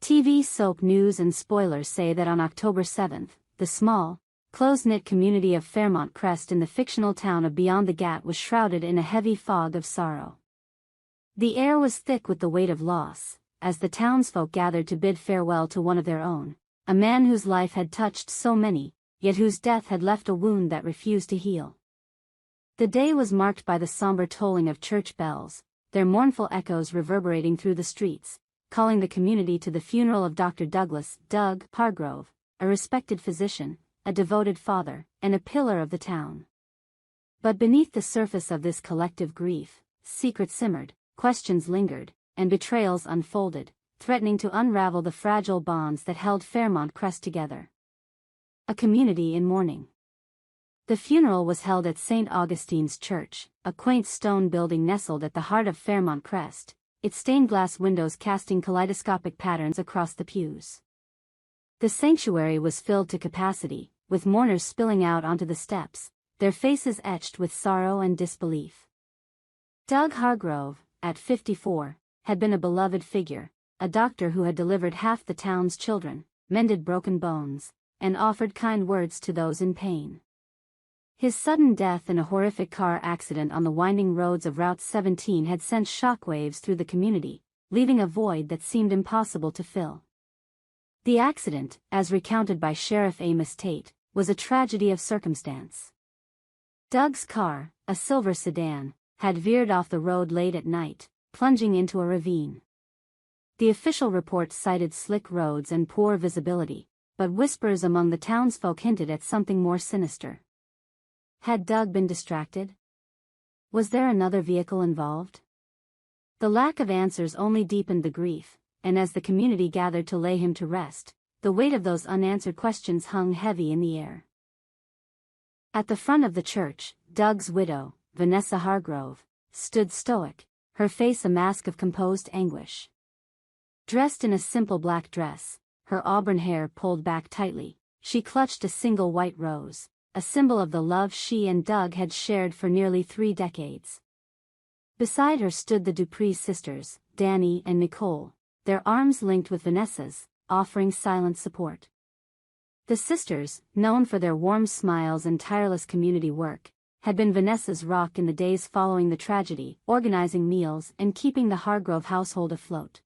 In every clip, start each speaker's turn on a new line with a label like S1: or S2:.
S1: TV soap news and spoilers say that on October 7th, the small, close-knit community of Fairmont Crest in the fictional town of Beyond the Ghat was shrouded in a heavy fog of sorrow. The air was thick with the weight of loss, as the townsfolk gathered to bid farewell to one of their own, a man whose life had touched so many, yet whose death had left a wound that refused to heal. The day was marked by the somber tolling of church bells, their mournful echoes reverberating through the streets, calling the community to the funeral of Dr. Douglas Doug Hargrove, a respected physician, a devoted father, and a pillar of the town. But beneath the surface of this collective grief, secrets simmered, questions lingered, and betrayals unfolded, threatening to unravel the fragile bonds that held Fairmont Crest together. A community in mourning. The funeral was held at St. Augustine's Church, a quaint stone building nestled at the heart of Fairmont Crest, its stained glass windows casting kaleidoscopic patterns across the pews. The sanctuary was filled to capacity, with mourners spilling out onto the steps, their faces etched with sorrow and disbelief. Doug Hargrove, at 54, had been a beloved figure, a doctor who had delivered half the town's children, mended broken bones, and offered kind words to those in pain. His sudden death in a horrific car accident on the winding roads of Route 17 had sent shockwaves through the community, leaving a void that seemed impossible to fill. The accident, as recounted by Sheriff Amos Tate, was a tragedy of circumstance. Doug's car, a silver sedan, had veered off the road late at night, plunging into a ravine. The official report cited slick roads and poor visibility, but whispers among the townsfolk hinted at something more sinister. Had Doug been distracted? Was there another vehicle involved? The lack of answers only deepened the grief, and as the community gathered to lay him to rest, the weight of those unanswered questions hung heavy in the air. At the front of the church, Doug's widow, Vanessa Hargrove, stood stoic, her face a mask of composed anguish. Dressed in a simple black dress, her auburn hair pulled back tightly, she clutched a single white rose, a symbol of the love she and Doug had shared for nearly 3 decades. Beside her stood the Dupree sisters, Danny and Nicole, their arms linked with Vanessa's, offering silent support. The sisters, known for their warm smiles and tireless community work, had been Vanessa's rock in the days following the tragedy, organizing meals and keeping the Hargrove household afloat.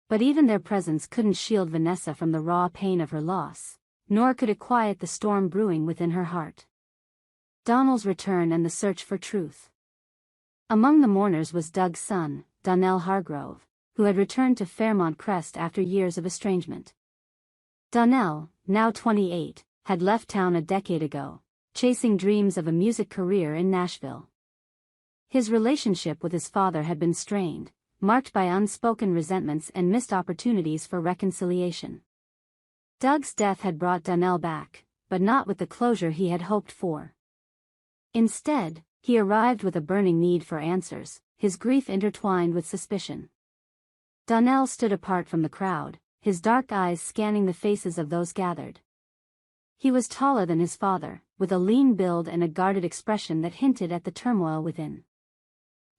S1: But even their presence couldn't shield Vanessa from the raw pain of her loss, nor could it quiet the storm brewing within her heart. Donald's return and the search for truth. Among the mourners was Doug's son, Donnell Hargrove, who had returned to Fairmont Crest after years of estrangement. Donnell, now 28, had left town a decade ago, chasing dreams of a music career in Nashville. His relationship with his father had been strained, marked by unspoken resentments and missed opportunities for reconciliation. Doug's death had brought Donnell back, but not with the closure he had hoped for. Instead, he arrived with a burning need for answers, his grief intertwined with suspicion. Donnell stood apart from the crowd, his dark eyes scanning the faces of those gathered. He was taller than his father, with a lean build and a guarded expression that hinted at the turmoil within.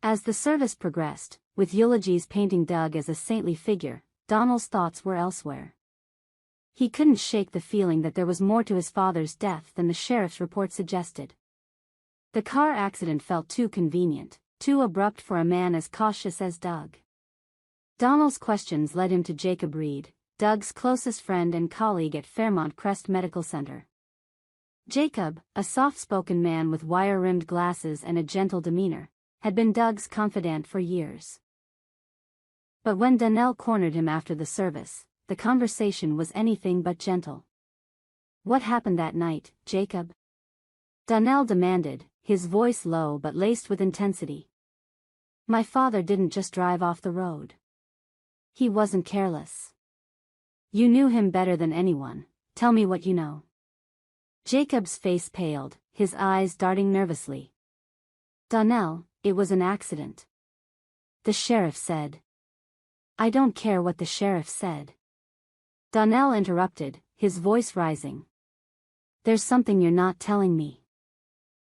S1: As the service progressed, with eulogies painting Doug as a saintly figure, Donnell's thoughts were elsewhere. He couldn't shake the feeling that there was more to his father's death than the sheriff's report suggested. The car accident felt too convenient, too abrupt for a man as cautious as Doug. Donnell's questions led him to Jacob Reed, Doug's closest friend and colleague at Fairmont Crest Medical Center. Jacob, a soft-spoken man with wire-rimmed glasses and a gentle demeanor, had been Doug's confidant for years. But when Donnell cornered him after the service, the conversation was anything but gentle. "What happened that night, Jacob?" Donnell demanded, his voice low but laced with intensity. "My father didn't just drive off the road. He wasn't careless. You knew him better than anyone, tell me what you know." Jacob's face paled, his eyes darting nervously. "Donnell, it was an accident. The sheriff said." "I don't care what the sheriff said." Donnell interrupted, his voice rising. "There's something you're not telling me.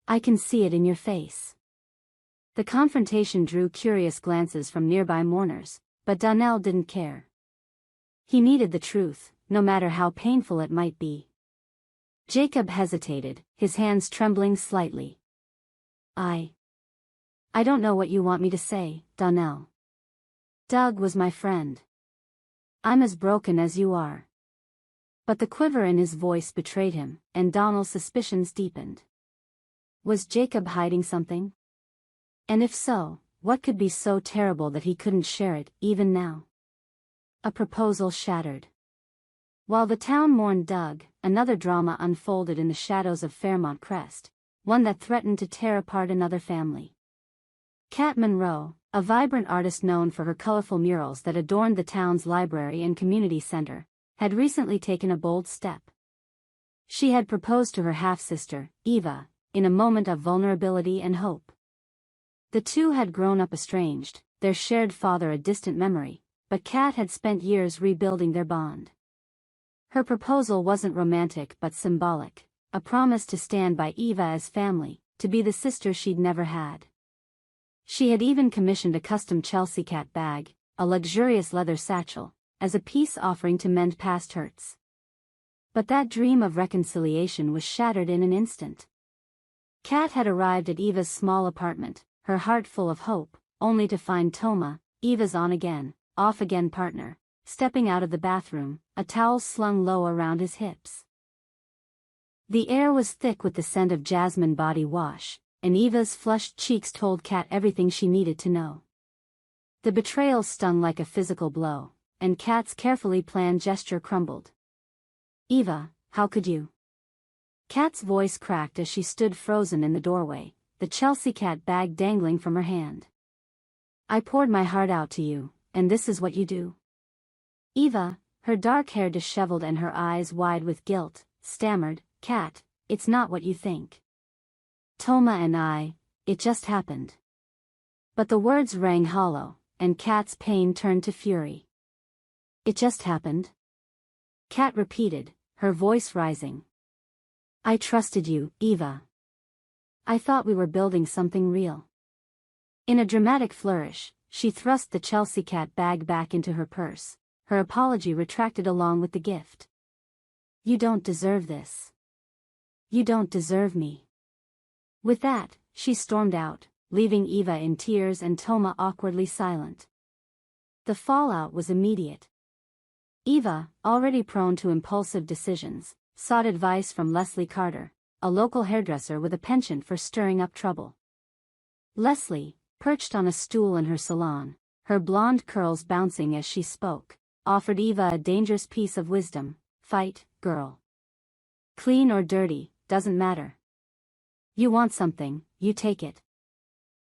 S1: I can see it in your face." The confrontation drew curious glances from nearby mourners, but Donnell didn't care. He needed the truth, no matter how painful it might be. Jacob hesitated, his hands trembling slightly. I don't know what you want me to say, Donnell. Doug was my friend. I'm as broken as you are. But the quiver in his voice betrayed him, and Donnell's suspicions deepened. Was Jacob hiding something? And if so, what could be so terrible that he couldn't share it, even now? A proposal shattered. While the town mourned Doug, another drama unfolded in the shadows of Fairmont Crest, one that threatened to tear apart another family. Kat Monroe, a vibrant artist known for her colorful murals that adorned the town's library and community center, had recently taken a bold step. She had proposed to her half-sister, Eva, in a moment of vulnerability and hope. The two had grown up estranged, their shared father a distant memory, but Kat had spent years rebuilding their bond. Her proposal wasn't romantic but symbolic, a promise to stand by Eva as family, to be the sister she'd never had. She had even commissioned a custom Chelsea Cat bag, a luxurious leather satchel, as a peace offering to mend past hurts. But that dream of reconciliation was shattered in an instant. Kat had arrived at Eva's small apartment, her heart full of hope, only to find Toma, Eva's on-again, off-again partner, stepping out of the bathroom, a towel slung low around his hips. The air was thick with the scent of jasmine body wash, and Eva's flushed cheeks told Kat everything she needed to know. The betrayal stung like a physical blow, and Kat's carefully planned gesture crumbled. Eva, how could you? Kat's voice cracked as she stood frozen in the doorway, the Chelsea Cat bag dangling from her hand. I poured my heart out to you, and this is what you do? Eva, her dark hair disheveled and her eyes wide with guilt, stammered, Kat, it's not what you think. Toma and it just happened. But the words rang hollow, and Kat's pain turned to fury. It just happened? Kat repeated, her voice rising. I trusted you, Eva. I thought we were building something real. In a dramatic flourish, she thrust the Chelsea Cat bag back into her purse, her apology retracted along with the gift. You don't deserve this. You don't deserve me. With that, she stormed out, leaving Eva in tears and Toma awkwardly silent. The fallout was immediate. Eva, already prone to impulsive decisions, sought advice from Leslie Carter, a local hairdresser with a penchant for stirring up trouble. Leslie, perched on a stool in her salon, her blonde curls bouncing as she spoke, offered Eva a dangerous piece of wisdom: fight, girl. Clean or dirty, doesn't matter. You want something, you take it.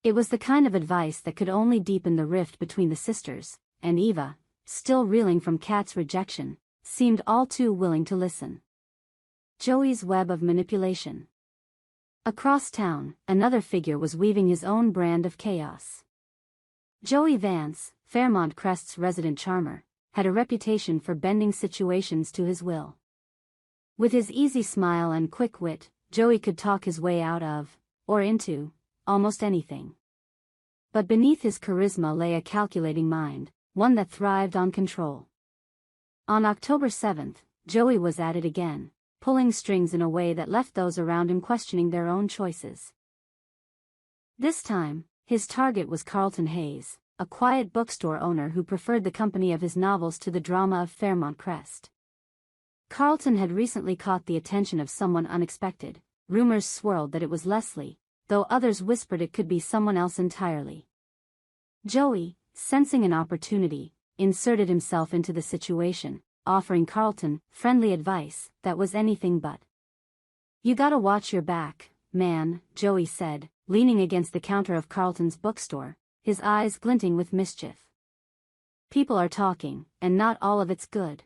S1: It was the kind of advice that could only deepen the rift between the sisters, and Eva, still reeling from Kat's rejection, seemed all too willing to listen. Joey's web of manipulation. Across town, another figure was weaving his own brand of chaos. Joey Vance, Fairmont Crest's resident charmer, had a reputation for bending situations to his will. With his easy smile and quick wit, Joey could talk his way out of, or into, almost anything. But beneath his charisma lay a calculating mind, one that thrived on control. On October 7th, Joey was at it again, pulling strings in a way that left those around him questioning their own choices. This time, his target was Carlton Hayes, a quiet bookstore owner who preferred the company of his novels to the drama of Fairmont Crest. Carlton had recently caught the attention of someone unexpected. Rumors swirled that it was Leslie, though others whispered it could be someone else entirely. Joey, sensing an opportunity, inserted himself into the situation, offering Carlton friendly advice that was anything but. You gotta watch your back, man, Joey said, leaning against the counter of Carlton's bookstore, his eyes glinting with mischief. People are talking, and not all of it's good.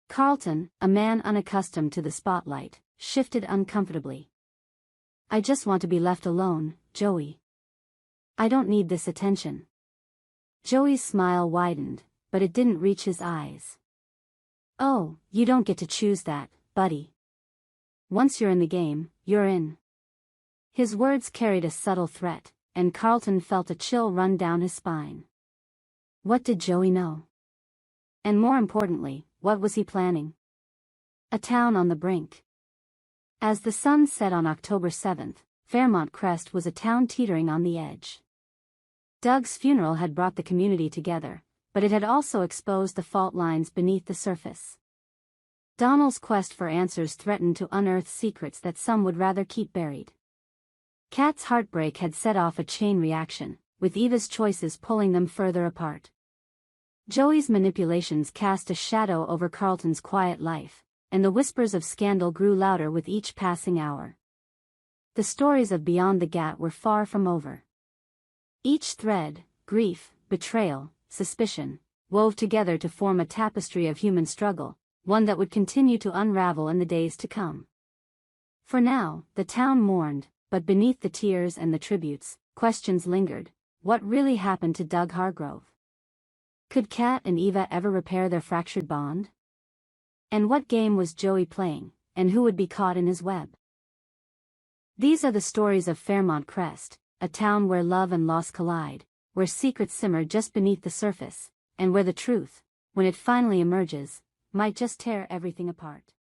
S1: Carlton, a man unaccustomed to the spotlight, shifted uncomfortably. I just want to be left alone, Joey. I don't need this attention. Joey's smile widened, but it didn't reach his eyes. Oh, you don't get to choose that, buddy. Once you're in the game, you're in. His words carried a subtle threat, and Carlton felt a chill run down his spine. What did Joey know? And more importantly, what was he planning? A town on the brink. As the sun set on October 7th, Fairmont Crest was a town teetering on the edge. Doug's funeral had brought the community together, but it had also exposed the fault lines beneath the surface. Donald's quest for answers threatened to unearth secrets that some would rather keep buried. Kat's heartbreak had set off a chain reaction, with Eva's choices pulling them further apart. Joey's manipulations cast a shadow over Carlton's quiet life, and the whispers of scandal grew louder with each passing hour. The stories of Beyond the Gat were far from over. Each thread, grief, betrayal, suspicion, wove together to form a tapestry of human struggle, one that would continue to unravel in the days to come. For now, the town mourned, but beneath the tears and the tributes, questions lingered. What really happened to Doug Hargrove? Could Kat and Eva ever repair their fractured bond? And what game was Joey playing, and who would be caught in his web? These are the stories of Fairmont Crest, a town where love and loss collide, where secrets simmer just beneath the surface, and where the truth, when it finally emerges, might just tear everything apart.